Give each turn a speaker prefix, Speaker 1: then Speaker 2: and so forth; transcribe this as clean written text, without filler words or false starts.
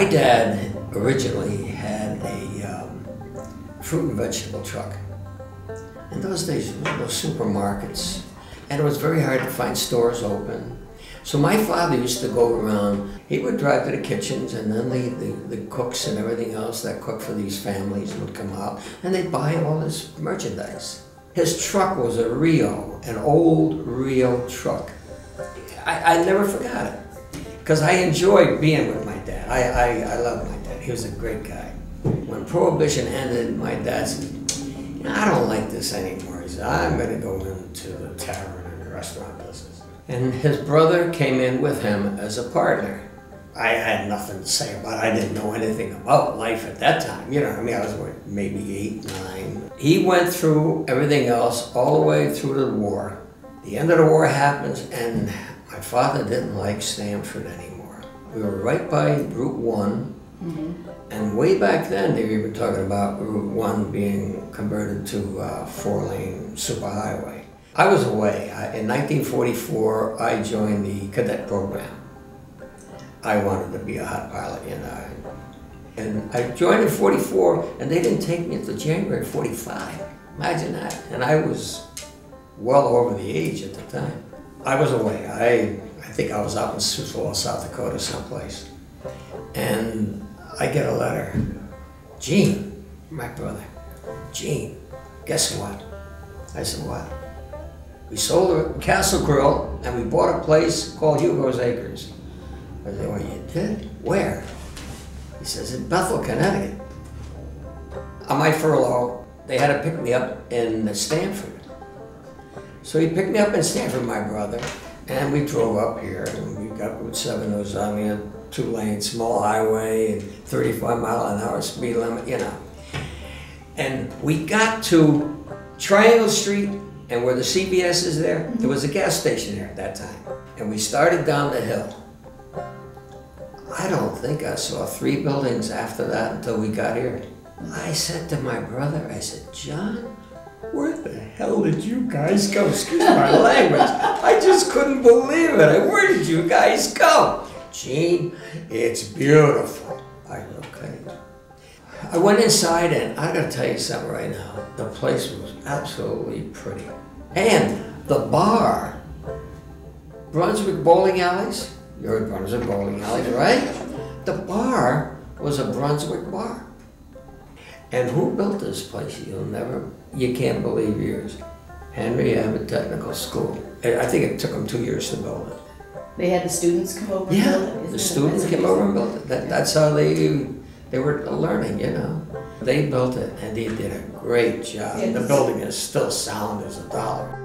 Speaker 1: My dad originally had a fruit and vegetable truck. In those days, there were no supermarkets, and it was very hard to find stores open. So my father used to go around, he would drive to the kitchens, and then the cooks and everything else that cooked for these families would come out, and they'd buy all this merchandise. His truck was a Rio, an old Rio truck. I never forgot it, because I enjoyed being with my dad. I loved my dad. He was a great guy. When Prohibition ended, my dad said, I don't like this anymore. He said, I'm going to go into the tavern and the restaurant business. And his brother came in with him as a partner. I had nothing to say about it. I didn't know anything about life at that time. You know what I mean? I was maybe 8, 9. He went through everything else all the way through the war. The end of the war happens, and my father didn't like Stamford anymore. We were right by Route 1. And way back then, they were even talking about Route 1 being converted to a 4-lane superhighway. I was away. In 1944, I joined the cadet program. I wanted to be a hot pilot, you know. And I joined in 44, and they didn't take me until January 45. Imagine that. And I was well over the age at the time. I was away. I think I was out in Sioux Falls, South Dakota, someplace. And I get a letter. Gene, my brother, Gene, guess what? I said, what? We sold a Castle Grill and we bought a place called Hugo's Acres. I said, well, you did? Where? He says, in Bethel, Connecticut. On my furlough, they had to pick me up in Stamford. So he picked me up in Stamford, my brother, and we drove up here and we got Route 7. It was on a 2-lane small highway and 35-mile-an-hour speed limit, you know. And we got to Triangle Street, and where the CVS is there, there was a gas station there at that time. And we started down the hill. I don't think I saw 3 buildings after that until we got here. I said to my brother, I said, John, where the hell did you guys go? Excuse my language. I just couldn't believe it. Where did you guys go? Gene, it's beautiful. I go, okay. I went inside, and I gotta tell you something right now. The place was absolutely pretty. And the bar, Brunswick Bowling Alleys, you heard Brunswick Bowling Alleys, right? The bar was a Brunswick bar. And who built this place? You can't believe yours. Henry Abbott Technical School. I think it took them 2 years to build it.
Speaker 2: They had the students come over and build it?
Speaker 1: Yeah, the students came over and built it. That's how they were learning, you know. They built it, and they did a great job. Yes. The building is still sound as a dollar.